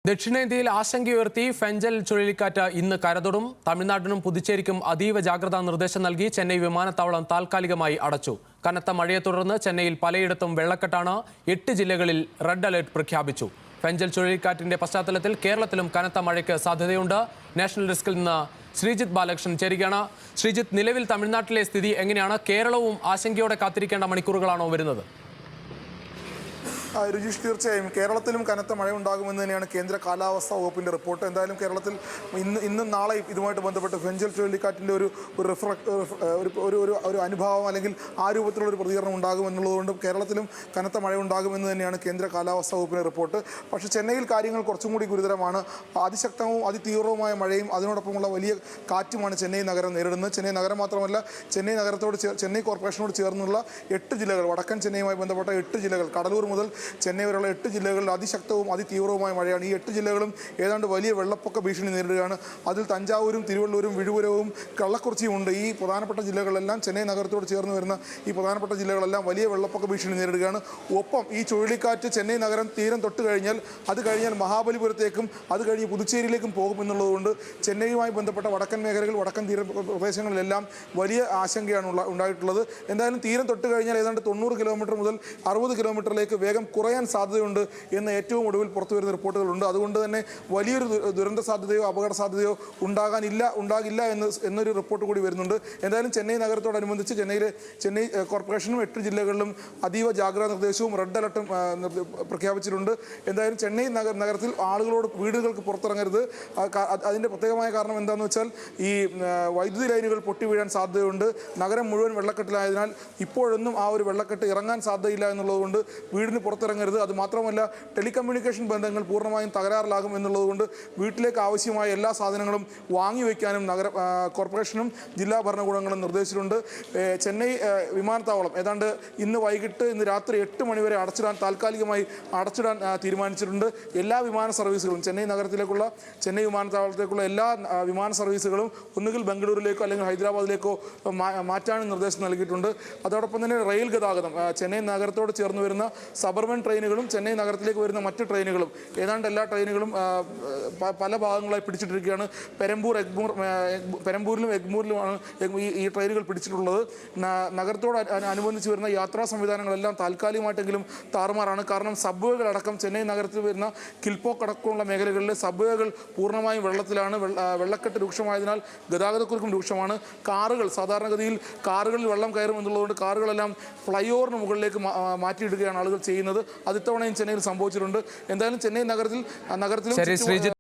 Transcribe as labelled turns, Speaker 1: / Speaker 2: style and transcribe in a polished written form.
Speaker 1: ദക്ഷിണേന്ത്യയിൽ ആശങ്കയുയർത്തി ഫെഞ്ചൽ ചുഴലിക്കാറ്റ് ഇന്ന് കരതൊടും. തമിഴ്നാടിനും പുതുച്ചേരിക്കും അതീവ ജാഗ്രതാ നിർദ്ദേശം നൽകി ചെന്നൈ വിമാനത്താവളം താൽക്കാലികമായി അടച്ചു. കനത്ത മഴയെ തുടർന്ന് ചെന്നൈയിൽ പലയിടത്തും വെള്ളക്കെട്ടാണ്. 8 ജില്ലകളിൽ റെഡ് അലർട്ട് പ്രഖ്യാപിച്ചു. ഫെഞ്ചൽ ചുഴലിക്കാറ്റിന്റെ പശ്ചാത്തലത്തിൽ കേരളത്തിലും കനത്ത മഴയ്ക്ക് സാധ്യതയുണ്ട്. നാഷണൽ ഡെസ്കിൽ നിന്ന് ശ്രീജിത്ത് ബാലകൃഷ്ണൻ ചേരുകയാണ്. ശ്രീജിത്ത്, നിലവിൽ തമിഴ്നാട്ടിലെ സ്ഥിതി എങ്ങനെയാണ്? കേരളവും ആശങ്കയോടെ കാത്തിരിക്കേണ്ട മണിക്കൂറുകളാണോ വരുന്നത്?
Speaker 2: രുചീഷ്, തീർച്ചയായും കേരളത്തിലും കനത്ത മഴ ഉണ്ടാകുമെന്ന് തന്നെയാണ് കേന്ദ്ര കാലാവസ്ഥാ വകുപ്പിന്റെ റിപ്പോർട്ട്. എന്തായാലും കേരളത്തിൽ ഇന്നും നാളെയും ഇതുമായിട്ട് ബന്ധപ്പെട്ട് ഫെഞ്ചൽ ചുഴലിക്കാറ്റിന്റെ ഒരു അനുഭാവം അല്ലെങ്കിൽ ആ രൂപത്തിലുള്ള ഒരു പ്രതികരണം ഉണ്ടാകുമെന്നുള്ളതുകൊണ്ടും കേരളത്തിലും കനത്ത മഴ ഉണ്ടാകുമെന്ന് തന്നെയാണ് കേന്ദ്ര കാലാവസ്ഥാ വകുപ്പിന്റെ റിപ്പോർട്ട്. പക്ഷേ ചെന്നൈയിൽ കാര്യങ്ങൾ കുറച്ചും കൂടി ഗുരുതരമാണ്. അതിശക്തവും അതിതീവ്രവുമായ മഴയും അതിനോടൊപ്പമുള്ള വലിയ കാറ്റുമാണ് ചെന്നൈ നഗരം നേരിടുന്നത്. ചെന്നൈ നഗരം മാത്രമല്ല, ചെന്നൈ കോർപ്പറേഷനോട് ചേർന്നുള്ള 8 ജില്ലകൾ, വടക്കൻ ചെന്നൈയുമായി ബന്ധപ്പെട്ട 8 ജില്ലകൾ, കടലൂർ മുതൽ ചെന്നൈ വരെയുള്ള 8 ജില്ലകളിൽ അതിശക്തവും അതിതീവ്രവുമായ മഴയാണ്. ഈ 8 ജില്ലകളും ഏതാണ്ട് വലിയ വെള്ളപ്പൊക്ക ഭീഷണി നേരിടുകയാണ്. അതിൽ തഞ്ചാവൂരും തിരുവള്ളൂരും വിഴുപുരവും കള്ളക്കുറിച്ചിയും ഉണ്ട്. ഈ പ്രധാനപ്പെട്ട ജില്ലകളെല്ലാം, ചെന്നൈ നഗരത്തോട് ചേർന്ന് വരുന്ന ഈ പ്രധാനപ്പെട്ട ജില്ലകളെല്ലാം വലിയ വെള്ളപ്പൊക്ക ഭീഷണി നേരിടുകയാണ്. ഒപ്പം ഈ ചുഴലിക്കാറ്റ് ചെന്നൈ നഗരം തീരം തൊട്ട് കഴിഞ്ഞാൽ മഹാബലിപുരത്തേക്കും അത് കഴിഞ്ഞ് പുതുച്ചേരിയിലേക്കും പോകുമെന്നുള്ളതുകൊണ്ട് ചെന്നൈയുമായി ബന്ധപ്പെട്ട വടക്കൻ മേഖലകൾ, വടക്കൻ തീര പ്രദേശങ്ങളിലെല്ലാം വലിയ ആശങ്കയാണ് ഉണ്ടായിട്ടുള്ളത്. എന്തായാലും തീരം തൊട്ട് കഴിഞ്ഞാൽ ഏതാണ്ട് 90 കിലോമീറ്റർ മുതൽ 60 കിലോമീറ്ററിലേക്ക് വേഗം കുറയാൻ സാധ്യതയുണ്ട് എന്ന് ഏറ്റവും ഒടുവിൽ പുറത്തു വരുന്ന റിപ്പോർട്ടുകളുണ്ട്. അതുകൊണ്ട് തന്നെ വലിയൊരു ദുരന്ത സാധ്യതയോ അപകട സാധ്യതയോ ഉണ്ടാകില്ല എന്നൊരു റിപ്പോർട്ട് കൂടി വരുന്നുണ്ട്. എന്തായാലും ചെന്നൈ നഗരത്തോടനുബന്ധിച്ച് ചെന്നൈ കോർപ്പറേഷനും 8 ജില്ലകളിലും അതീവ ജാഗ്രതാ നിർദ്ദേശവും റെഡ് അലർട്ടും പ്രഖ്യാപിച്ചിട്ടുണ്ട്. എന്തായാലും ചെന്നൈ നഗരത്തിൽ ആളുകളോട് വീടുകൾക്ക് പുറത്തിറങ്ങരുത്. അതിൻ്റെ പ്രത്യേകമായ കാരണം എന്താണെന്ന് വെച്ചാൽ ഈ വൈദ്യുതി ലൈനുകൾ പൊട്ടി വീഴാൻ സാധ്യതയുണ്ട്. നഗരം മുഴുവൻ വെള്ളക്കെട്ടിലായതിനാൽ ഇപ്പോഴൊന്നും ആ ഒരു വെള്ളക്കെട്ട് ഇറങ്ങാൻ സാധ്യതയില്ല എന്നുള്ളതുകൊണ്ട് വീടിന് പുറത്തിറങ്ങരുത്. അതുമാത്രമല്ല, ടെലികമ്മ്യൂണിക്കേഷൻ ബന്ധങ്ങൾ പൂർണ്ണമായും തകരാറിലാകും എന്നുള്ളതുകൊണ്ട് വീട്ടിലേക്ക് ആവശ്യമായ എല്ലാ സാധനങ്ങളും വാങ്ങിവെക്കാനും കോർപ്പറേഷനും ജില്ലാ ഭരണകൂടങ്ങളും നിർദ്ദേശിച്ചിട്ടുണ്ട്. ചെന്നൈ വിമാനത്താവളം ഏതാണ്ട് ഇന്ന് രാത്രി 8 മണി വരെ താൽക്കാലികമായി അടച്ചിടാൻ തീരുമാനിച്ചിട്ടുണ്ട്. എല്ലാ വിമാന സർവീസുകളും ചെന്നൈ വിമാനത്താവളത്തേക്കുള്ള എല്ലാ വിമാന സർവീസുകളും ഒന്നുകിൽ ബംഗളൂരിലേക്കോ അല്ലെങ്കിൽ ഹൈദരാബാദിലേക്കോ മാറ്റാനും നിർദ്ദേശം നൽകിയിട്ടുണ്ട്. അതോടൊപ്പം തന്നെ റെയിൽ ഗതാഗതം, ചെന്നൈ നഗരത്തോട് ചേർന്ന് വരുന്ന സബർബൻ ട്രെയിനുകളും ചെന്നൈ നഗരത്തിലേക്ക് വരുന്ന മറ്റ് ട്രെയിനുകളും ഏതാണ്ട് എല്ലാ ട്രെയിനുകളും പല ഭാഗങ്ങളായി പിടിച്ചിട്ടിരിക്കുകയാണ്. പെരമ്പൂരിലും എഗ്മൂരിലുമാണ് ഈ ട്രെയിനുകൾ പിടിച്ചിട്ടുള്ളത്. നഗരത്തോട് അനുബന്ധിച്ച് വരുന്ന യാത്രാ സംവിധാനങ്ങളെല്ലാം താൽക്കാലികമായിട്ടെങ്കിലും താറുമാറാണ്. കാരണം സബ്വേകളടക്കം ചെന്നൈ നഗരത്തിൽ വരുന്ന കിൽപോക്ക് അടക്കമുള്ള മേഖലകളിലെ സബ്വേകൾ പൂർണ്ണമായും വെള്ളത്തിലാണ്. വെള്ളക്കെട്ട് രൂക്ഷമായതിനാൽ ഗതാഗതക്കുരുക്കും രൂക്ഷമാണ്. സാധാരണഗതിയിൽ കാറുകളിൽ വെള്ളം കയറും എന്നുള്ളതുകൊണ്ട് കാറുകളെല്ലാം ഫ്ലൈ ഓവറിന് മുകളിലേക്ക് മാറ്റിയിടുകയാണ് ആളുകൾ ചെയ്യുന്നത്. അത് ഇത്തവണയും ചെന്നൈയിൽ സംഭവിച്ചിട്ടുണ്ട്. എന്തായാലും ചെന്നൈ നഗരത്തിലും